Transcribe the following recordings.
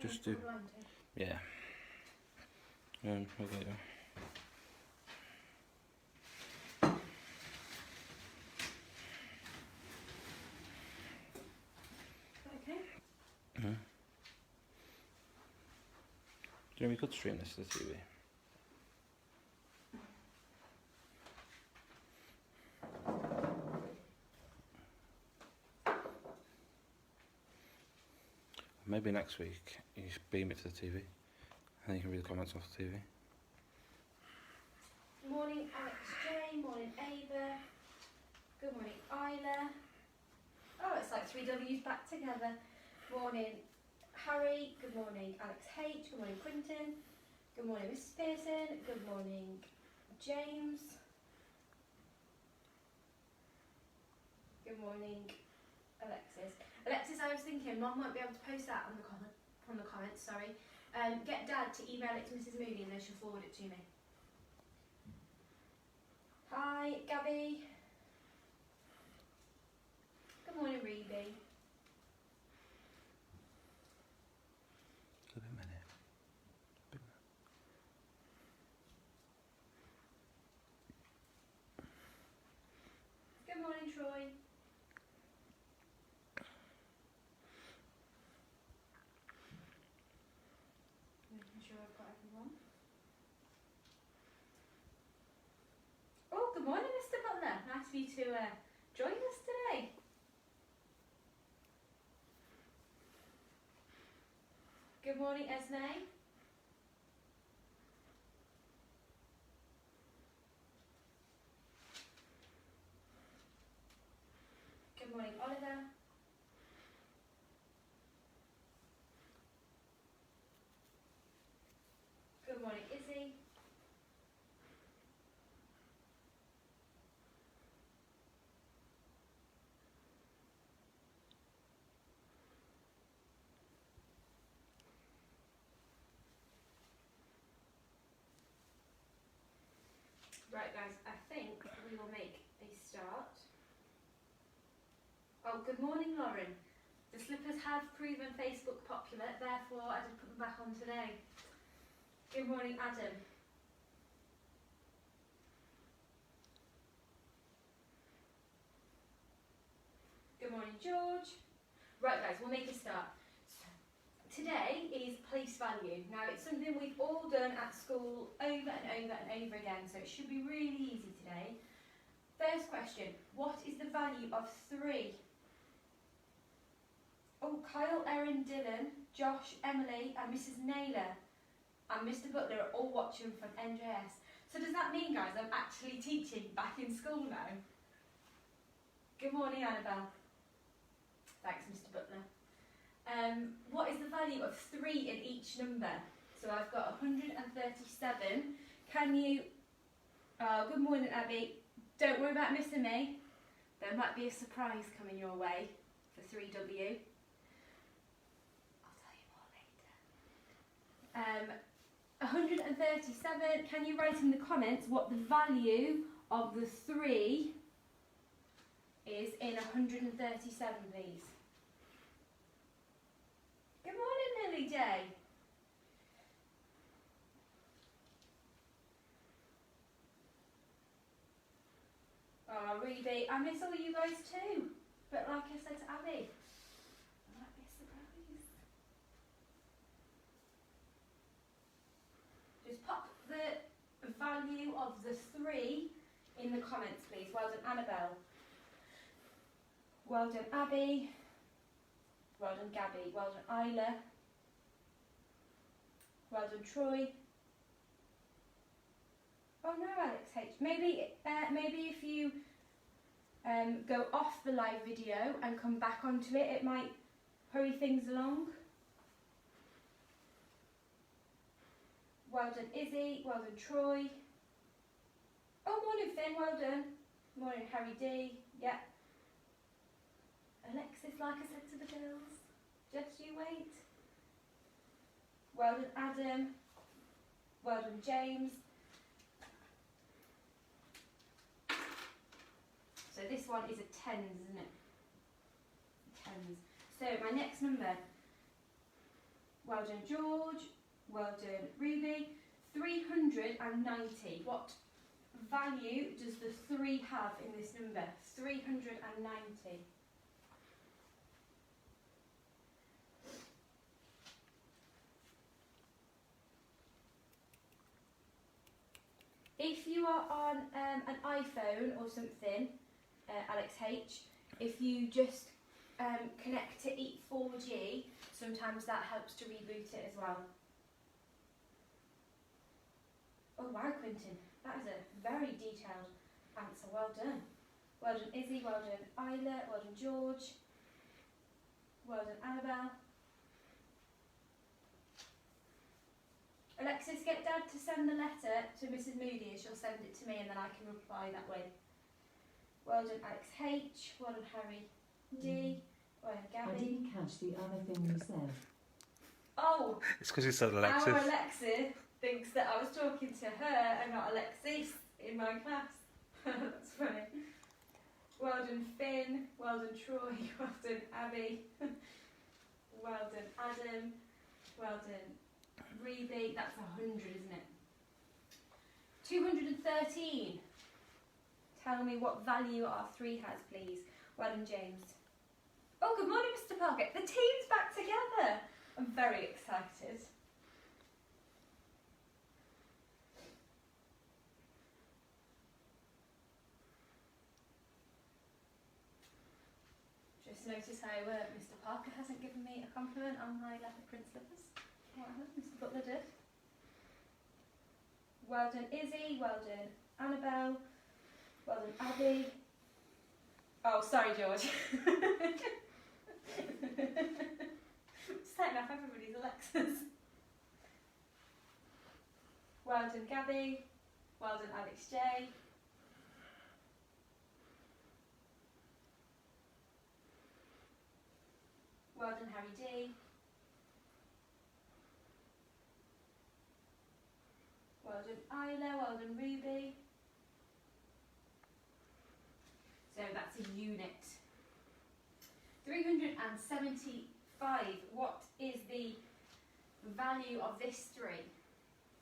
just do. Yeah. Okay. Okay. Do you know we could stream this to the TV? Maybe next week you should beam it to the TV and you can read the comments off the TV. Morning Alex J, morning Ava, good morning Isla. Oh, it's like 3 W's back together. Morning Harry, good morning Alex H, good morning Quinton, good morning Mrs Pearson, good morning James, good morning Alexis. Alexis, I was thinking Mum won't be able to post that on the comments, sorry. Get Dad to email it to Mrs Mooney and then she'll forward it to me. Hi, Gabby. Good morning, Reby. Give it a minute. Good morning, Troy. Making sure I've got everyone. Oh, good morning, Mr Butler. Nice of you to join us today. Good morning, Esme. Good morning, Oliver. Good morning, Izzy. Right, guys, I think we will make a start. Oh, good morning, Lauren. The slippers have proven Facebook popular, therefore I did put them back on today. Good morning, Adam. Good morning, George. Right, guys, we'll make a start. Today is place value. Now, it's something we've all done at school over and over and over again, so it should be really easy today. First question, what is the value of 3? Oh, Kyle, Erin, Dylan, Josh, Emily and Mrs Naylor and Mr Butler are all watching from NJS. So does that mean, guys, I'm actually teaching back in school now? Good morning, Annabelle. Thanks, Mr Butler. What is the value of 3 in each number? So I've got 137. Can you... good morning, Abby. Don't worry about missing me. There might be a surprise coming your way for 3W. I'll tell you more later. 137. Can you write in the comments what the value of the 3 is in 137, please? Good morning, Lily J. Oh, Reby, I miss all you guys too. But like I said to Abby, there might be a surprise. Just pop the value of the 3 in the comments, please. Well done, Annabelle. Well done, Abby. Well done, Gabby. Well done, Isla. Well done, Troy. Oh no, Alex H. Maybe if you go off the live video and come back onto it, it might hurry things along. Well done, Izzy. Well done, Troy. Oh, morning, Finn. Well done. Morning, Harry D. Yeah. Alexis, like I said to the girls, just you wait. Well done, Adam. Well done, James. So this one is a tens, isn't it? Tens. So my next number, Well done, George. Well done, Ruby. 390. What value does the 3 have in this number? 390. If you are on an iPhone or something, Alex H, if you just connect to Eat 4G, sometimes that helps to reboot it as well. Oh wow, Quintin, that is a very detailed answer. Well done. Well done, Izzy. Well done, Isla. Well done, George. Well done, Annabelle. Alexis, get Dad to send the letter to Mrs. Moody and she'll send it to me and then I can reply that way. Well done, Alex H. Well done, Harry D. Well done, Gabby. I didn't catch the other thing you said. Oh, It's because you said Alexis. our Alexis thinks that I was talking to her and not Alexis in my class. That's funny. Well done, Finn. Well done, Troy. Well done, Abby. Well done, Adam. Well done, Reby. That's 100, isn't it? 213. Tell me what value R3 has, please. Well done, James. Oh, good morning, Mr. Parker. The team's back together. I'm very excited. Just notice how Mr. Parker hasn't given me a compliment on my leopard print slippers. What Mr. Butler did. Well done, Izzy. Well done, Annabelle. Well done, Abby. Oh, sorry, George. Setting off everybody's Alexas. Well done, Gabby. Well done, Alex J. Well done, Harry D. Well done, Isla. Well done, Ruby. So that's a unit. 375. What is the value of this 3?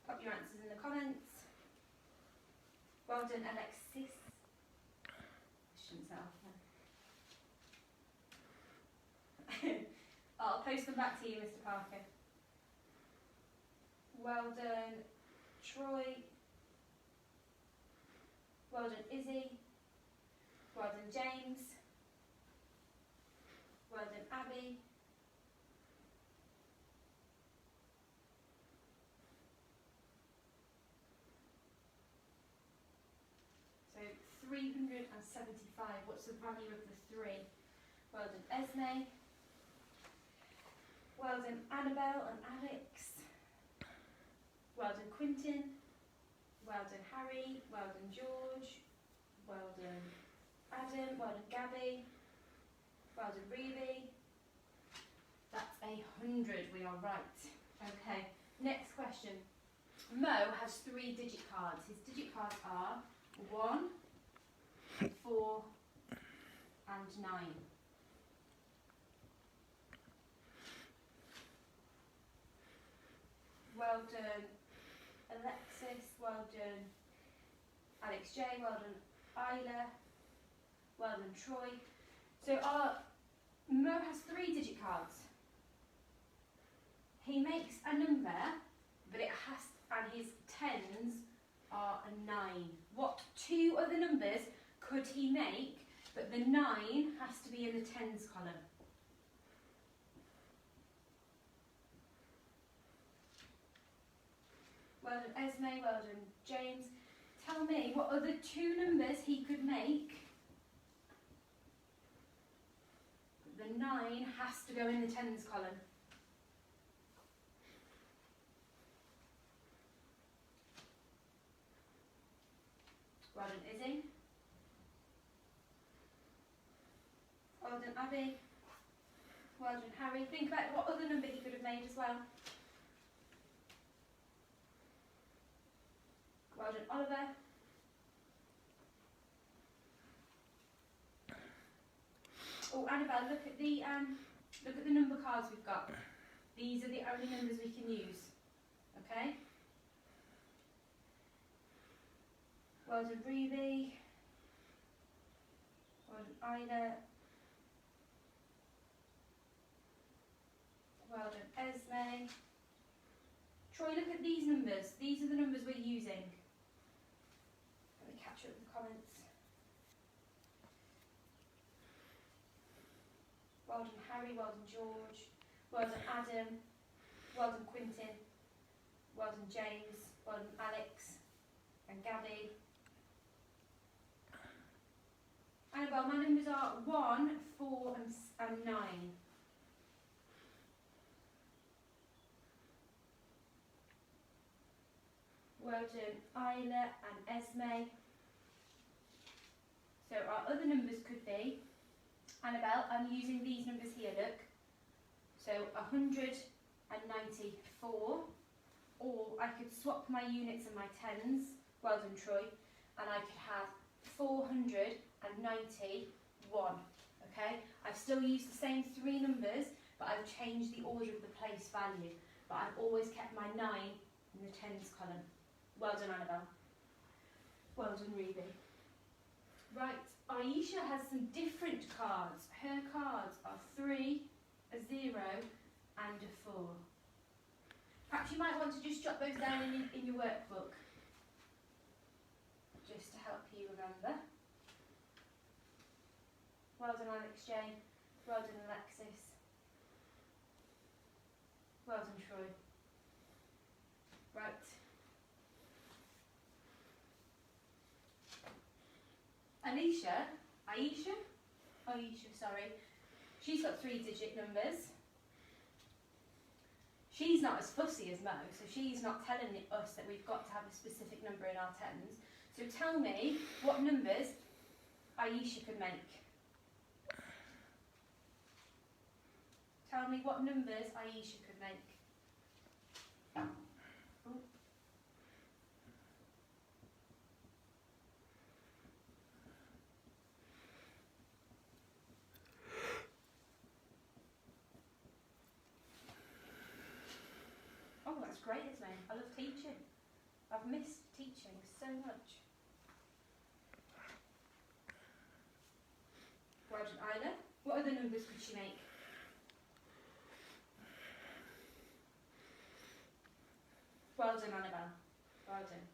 Pop your answers in the comments. Well done, Alexis. I shouldn't say that. I'll post them back to you, Mr. Parker. Well done, Troy. Well done, Izzy. Well done, James. Well done, Abby. So 375. What's the value of the 3? Well done, Esme. Well done, Annabelle and Alex. Well done, Quintin. Well done, Harry. Well done, George. Well done, Adam. Well done, Gabby. Well done, Reby. That's 100. We are right. Okay. Next question. Mo has 3 digit cards. His digit cards are 1, 4, and 9. Well done, Alexis. Well done, Alex J. Well done, Isla. Well done, Troy. So Mo has 3 digit cards. He makes a number, but it has, and his 10s are a 9. What 2 other numbers could he make, but the 9 has to be in the 10s column? Well done, Esme. Well done, James. Tell me what other 2 numbers he could make. The 9 has to go in the 10s column. Well done, Izzy. Well done, Abby. Well done, Harry. Think about what other number he could have made as well. Well done, Oliver. Oh, Annabelle, look at the number cards we've got. These are the only numbers we can use. Okay? Well done, Ruby. Well done, Ida. Well done, Esme. Troy, look at these numbers. These are the numbers we're using. Let me catch up with the comments. Well done, Harry. Well done, George. Well done, Adam. Well done, Quintin. Well done, James. Well done, Alex. And Gabby. Annabelle, my numbers are 1, 4 and 9. Well done, Isla and Esme. So our other numbers could be, Annabelle, I'm using these numbers here, look. So 194, or I could swap my units and my tens, well done Troy, and I could have 491, okay? I've still used the same 3 numbers, but I've changed the order of the place value, but I've always kept my 9 in the tens column. Well done, Annabelle. Well done, Ruby. Right, Aisha has some different cards. Her cards are 3, a 0, and a 4. Perhaps you might want to just jot those down in your workbook, just to help you remember. Well done, Alex J. Well done, Alexis. Well done, Troy. Right. Aisha, sorry. She's got 3-digit numbers. She's not as fussy as Mo, so she's not telling us that we've got to have a specific number in our tens. So tell me what numbers Aisha could make. Tell me what numbers Aisha could make. Ooh. Oh, that's great, isn't it? I love teaching. I've missed teaching so much. Well done, Isla. What other numbers could she make? Well done, Annabelle. Well done.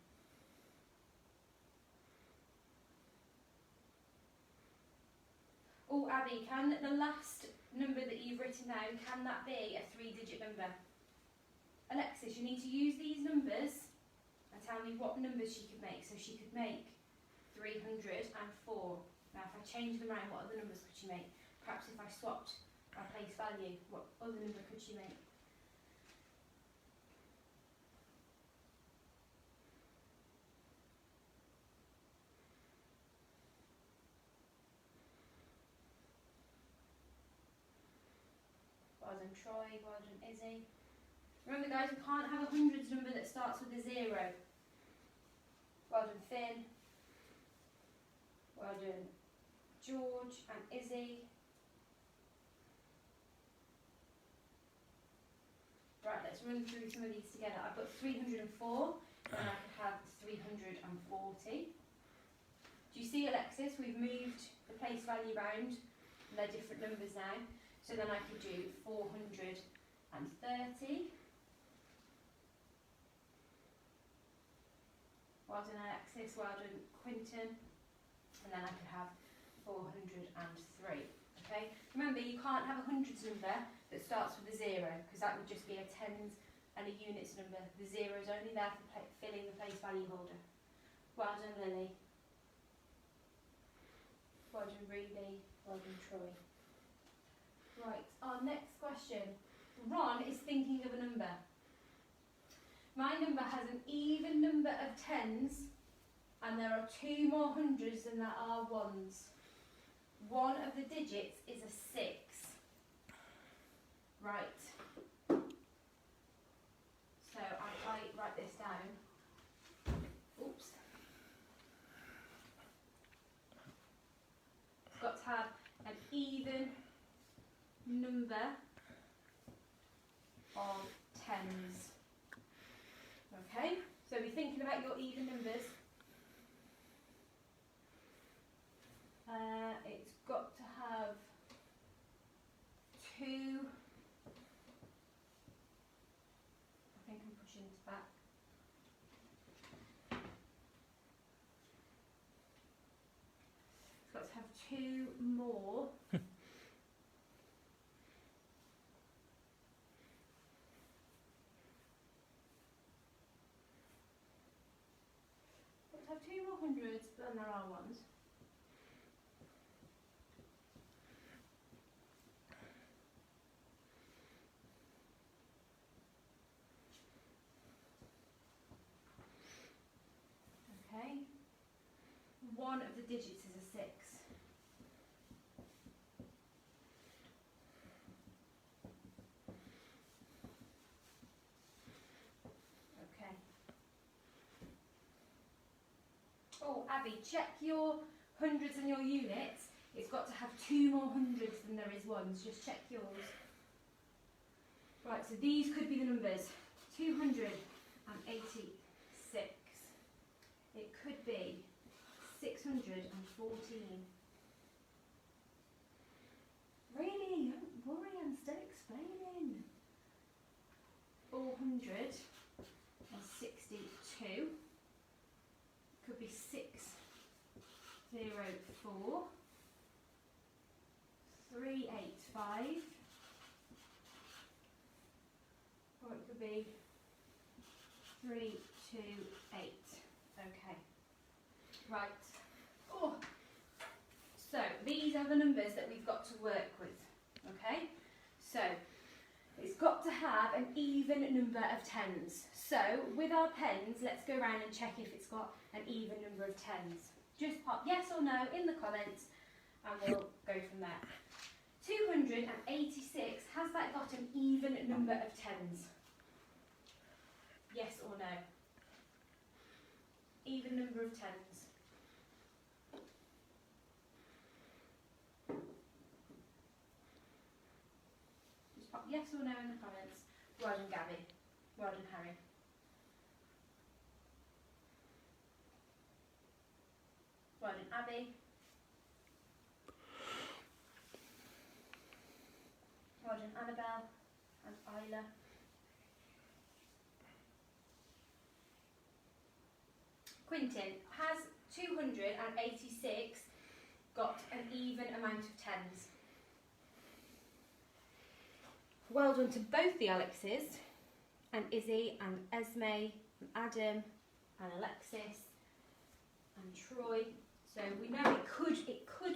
Oh, Abby, can the last number that you've written down, can that be a 3-digit number? Alexis, you need to use these numbers and tell me what numbers she could make. So she could make 304. Now if I change them around, what other numbers could she make? Perhaps if I swapped my place value, what other number could she make? Well done Troy, well done Izzy. Remember guys, we can't have a hundreds number that starts with a 0. Well done Finn. Well done George and Izzy. Right, let's run through some of these together. I've got 304, and I could have 340. Do you see, Alexis, we've moved the place value round, and they're different numbers now. So then I could do 430. Well done Alexis, well done Quintin, and then I could have 403. Okay, remember you can't have a hundreds number that starts with a 0, because that would just be a tens and a units number. The 0 is only there for filling the place value holder. Well done Lily. Well done Ruby. Well done Troy. Right, our next question. Ron is thinking of a number. My number has an even number of tens, and there are 2 more hundreds than there are ones. One of the digits is a 6. Right. So I write this down. Oops. It's got to have an even number of tens. Okay, so be thinking about your even numbers. It's got to have two. I think I'm pushing this back. It's got to have two more. Got to have two more hundreds than there are ones. Okay. One of the digits is a 6. Okay. Oh, Abby, check your hundreds and your units. It's got to have two more hundreds than there is ones. Just check yours. Right, so these could be the numbers. 286. It could be 614. Really? Don't worry, I'm still explaining. 462. Could be 604. 385. Or it could be 328. Okay. Right. Oh. So these are the numbers that we've got to work with. Okay. So it's got to have an even number of tens. So with our pens, let's go around and check if it's got an even number of tens. Just pop yes or no in the comments, and we'll go from there. 286, has that got an even number of tens? Yes or no? Even number of tens. Just pop yes or no in the comments. Well done, Gabby. Well done, Harry. Well done, Abby. Well done, Annabelle and Isla. Quintin, has 286 got an even amount of tens? Well done to both the Alexes, and Izzy and Esme and Adam and Alexis and Troy. So we know it could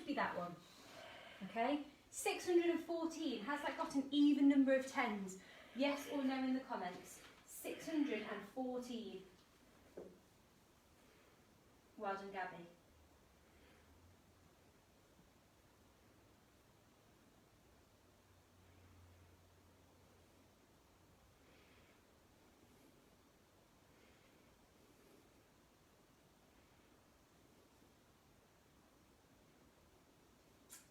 be that one. Okay? 614, has that got an even number of tens? Yes or no in the comments. 614. Well done, Gabby.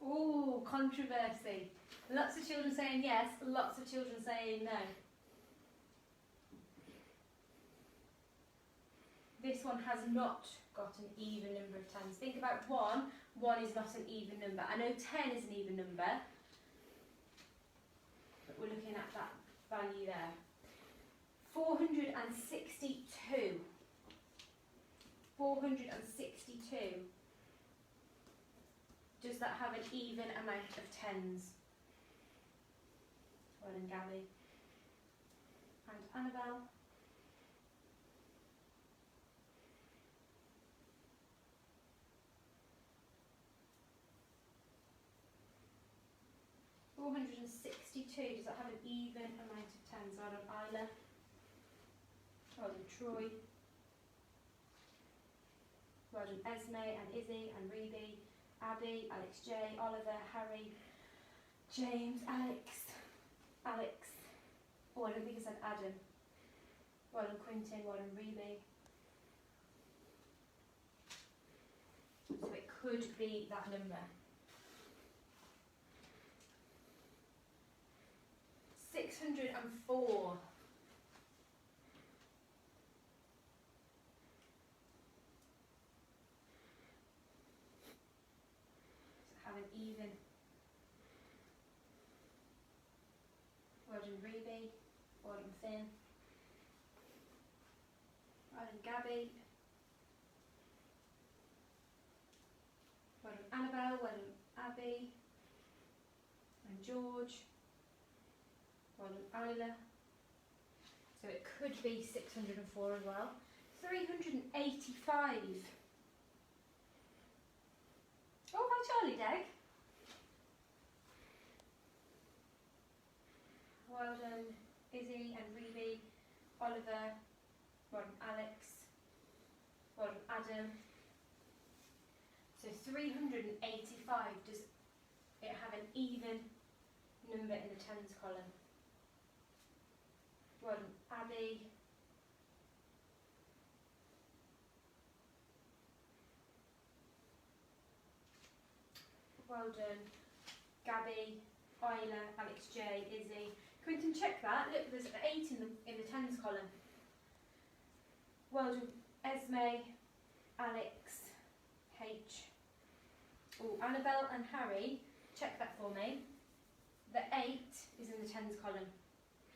Oh, controversy. Lots of children saying yes, lots of children saying no. This one has not got an even number of tens. Think about 1. 1 is not an even number. I know 10 is an even number, but we're looking at that value there. 462. 462. Does that have an even amount of tens? Well done, Gabby. And Annabelle. $462. Does that have an even amount of tens? Well done, Isla. Well done, Troy. Well done, Esme and Izzy and Rebe. Abby, Alex J, Oliver, Harry, James, Alex. Oh, I don't think I said Adam. Well done, Quintin. Well done, Rebe. So it could be that number. 604. So have an even. Well done Ruby, well done Finn, well done Gabby, well done Annabelle, well done Abby, and George, well done Isla. So it could be 604 as well. 385. Oh, hi Charlie Degg. Well done Izzy and Ruby, Oliver, well done Alex, well done Adam. So 385, does it have an even number in the tens column? Well done Abby. Well done Gabby, Isla, Alex J, Izzy. Quinton, check that. Look, there's an 8 in the tens column. Well done Esme, Alex, H. Oh, Annabelle and Harry, check that for me. The 8 is in the tens column.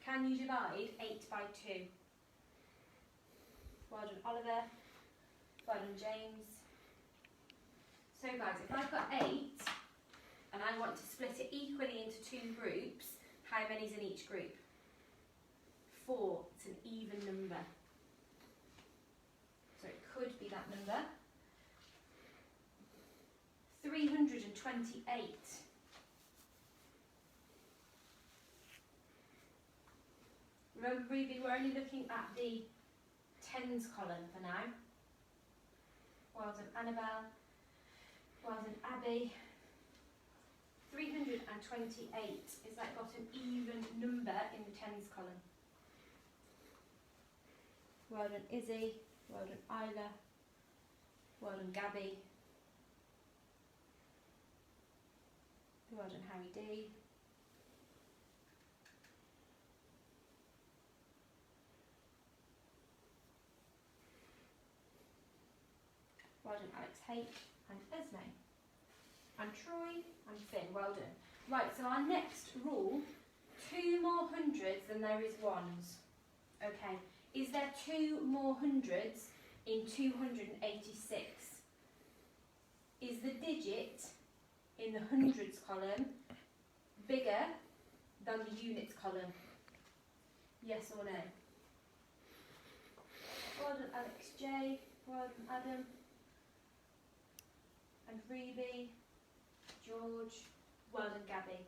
Can you divide 8 by 2? Well done Oliver. Well done James. So guys, if I've got 8 and I want to split it equally into 2 groups, how many's in each group? 4. It's an even number. So it could be that number. 328. Remember, Ruby, we're only looking at the tens column for now. Well done, Annabelle. Well done, Abby. 328. Is that got an even number in the tens column? Well done, Izzy. Well done, Isla. Well done, Gabby. Well done, Harry D. Well done, Alex H. and Esme. And Troy and Finn. Well done. Right, so our next rule, 2 more hundreds than there is ones. Okay, is there 2 more hundreds in 286? Is the digit in the hundreds column bigger than the units column? Yes or no? Well done, Alex J. Well done, Adam. And Ruby, George. Well done, Gabby.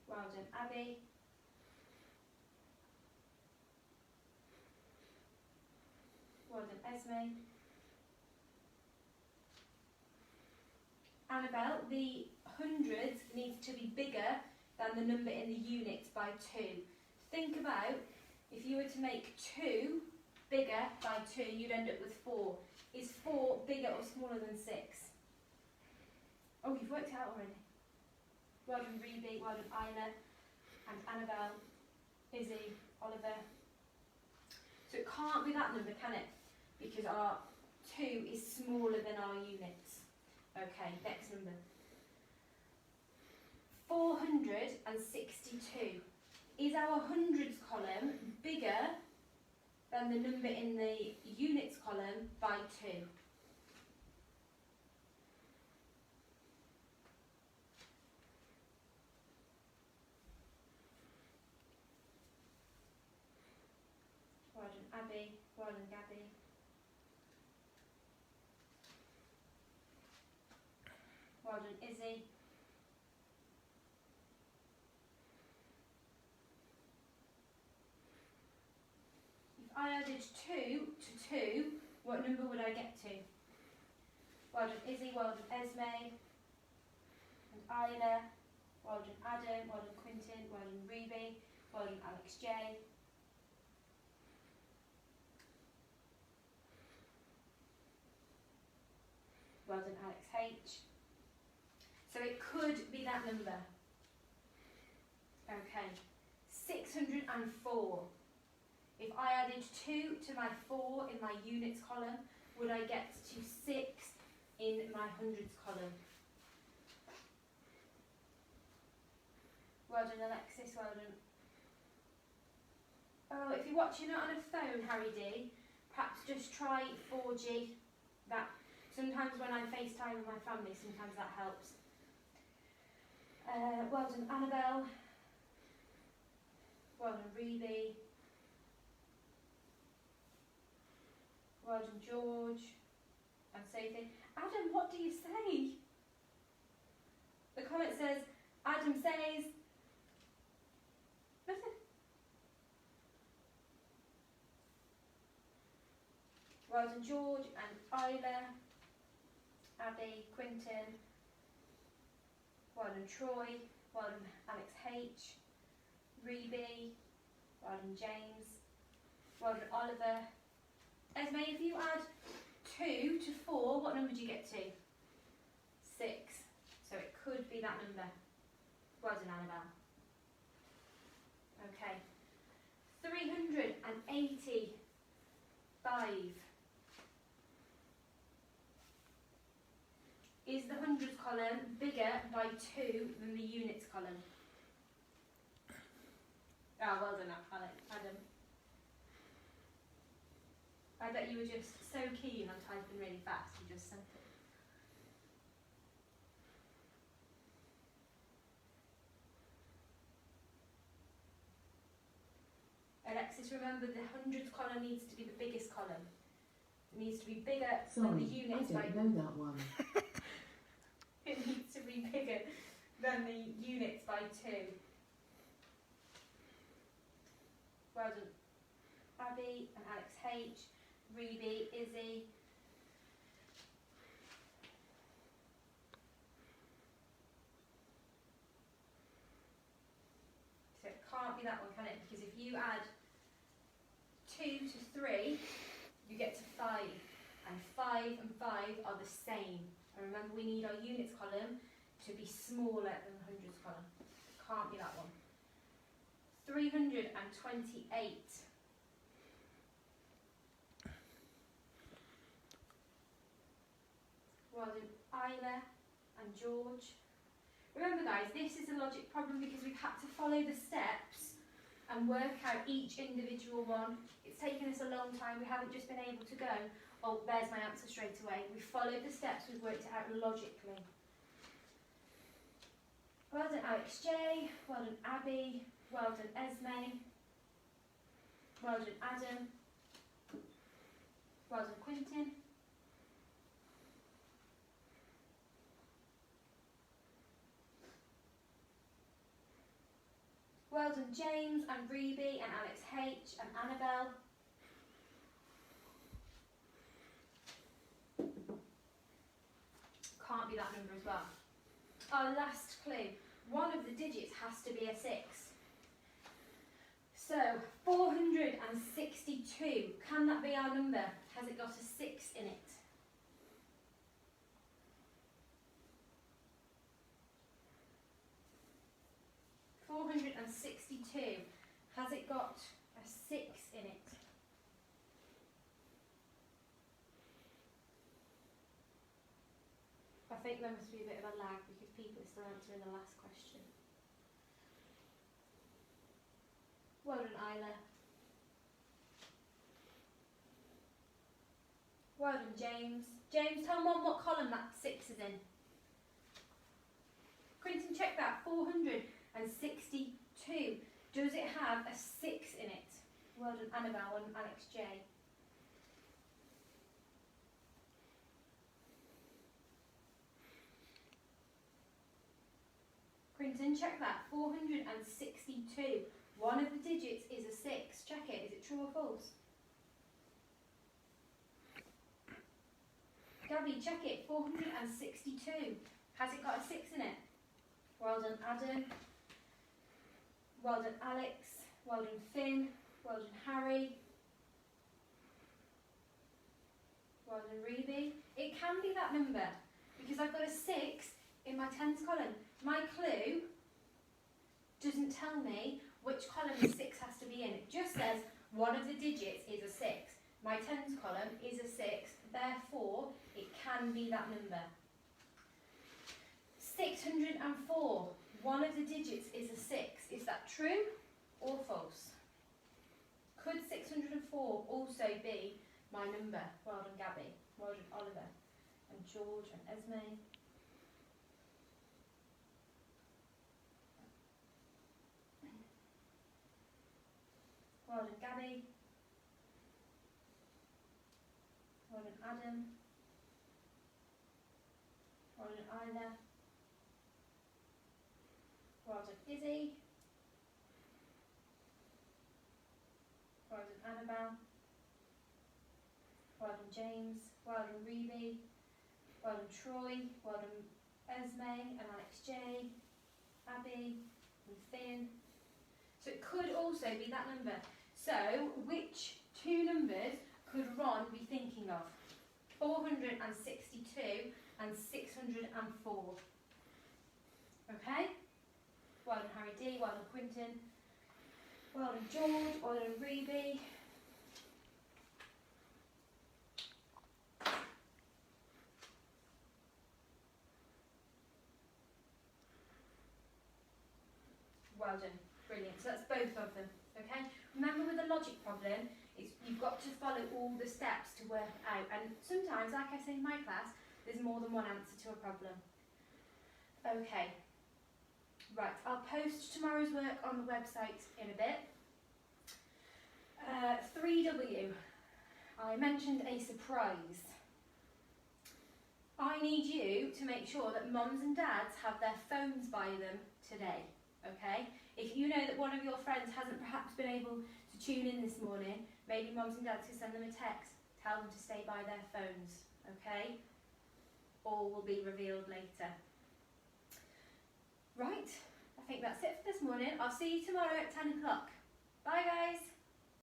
Well done, Abby. Well done, Esme. Annabelle, the hundreds needs to be bigger than the number in the units by 2. Think about if you were to make 2 bigger by 2, you'd end up with 4. Is 4 bigger or smaller than 6? Oh, you've worked out already. Well done, Ruby. Well done, Isla. And Annabelle, Izzy, Oliver. So it can't be that number, can it? Because our 2 is smaller than our units. Okay, next number. 462. Is our hundreds column bigger than the number in the units column by 2? Well done, Abby. Well done, Gabby. Well done, Izzy. If I added 2 to 2, what number would I get to? Well done, Izzy. Well done, Esme. And Isla. Well done, Adam. Well done, Quinton. Well done, Ruby. Well done, Alex J. Well done, Alex H. So it could be that number. Okay, 604. If I added 2 to my 4 in my units column, would I get to 6 in my hundreds column? Well done, Alexis, well done. Oh, if you're watching it on a phone, Harry D, perhaps just try 4G. That sometimes when I FaceTime with my family, sometimes that helps. Well done, Annabelle. Well done, Reby. Well done, George. And Sophie. Adam, what do you say? The comment says, Adam says, nothing. Well done, George and Isla, Abby, Quinton. Well done, Troy. Well done, Alex H. Reby. Well done, James. Well done, Oliver. Esme, if you add 2 to 4, what number do you get to? 6. So it could be that number. Well done, Annabelle. Okay. 385. Is the hundreds column bigger by 2 than the units column? Oh, well done, Adam. I bet you were just so keen on typing really fast, you just sent it. Alexis, remember the hundreds column needs to be the biggest column. It needs to be bigger than the Sorry, units I don't know that one. It needs to be bigger than the units by 2. Well done, Abby and Alex H. Reby, Izzy. So it can't be that one, can it? Because if you add 2 to 3, you get to 5. And 5 and 5 are the same. And remember, we need our units column to be smaller than the hundreds column. Can't be that one. 328. Well done, Isla and George. Remember guys, this is a logic problem because we've had to follow the steps and work out each individual one. It's taken us a long time, we haven't just been able to go, oh, there's my answer straight away. We've followed the steps, we've worked it out logically. Well done, Alex J. Well done, Abby. Well done, Esme. Well done, Adam. Well done, Quintin. Well done, James and Reby and Alex H and Annabelle. Can't be that number as well. Our last clue. One of the digits has to be a 6. So, 462. Can that be our number? Has it got a 6 in it? $462. Has it got a 6 in it? I think there must be a bit of a lag because people are still answering the last question. Well done, Isla. Well done, James. James, tell Mum what column that 6 is in. Quinton, check that. 462. Does it have a 6 in it? Well done, Annabelle and Alex J. Quinton, check that. 462. One of the digits is a 6. Check it. Is it true or false? Gabby, check it. 462. Has it got a 6 in it? Well done, Adam. Well done, Alex. Well done, Finn. Well done, Harry. Well done, Reby. It can be that number because I've got a 6 in my tens column. My clue doesn't tell me which column the 6 has to be in. It just says one of the digits is a 6. My tens column is a 6, therefore it can be that number. 604, one of the digits is a 6. Is that true or false? Could 604 also be my number? Well done, Gabby. Well done, Oliver. And George and Esme. Well done, Gabby. Well done, Adam. Well done, Isla. Well done, Izzy. Well done, Annabelle. Well done, James. Well done, Reby. Well done, Troy. Well done, Esme and Alex J. Abby and Finn. So it could also be that number. So which two numbers could Ron be thinking of? 462 and 604. Okay? Well done, Harry D. Well done, Quinton. Well done, George. Well done, Reby. Well done. Brilliant. So that's both of them. Okay? Remember with a logic problem, you've got to follow all the steps to work it out. And sometimes, like I say in my class, there's more than one answer to a problem. Okay. Right, I'll post tomorrow's work on the website in a bit. 3W. I mentioned a surprise. I need you to make sure that mums and dads have their phones by them today. Okay? If you know that one of your friends hasn't perhaps been able to tune in this morning, maybe mums and dads can send them a text, tell them to stay by their phones, okay? All will be revealed later. Right, I think that's it for this morning. I'll see you tomorrow at 10 o'clock. Bye guys!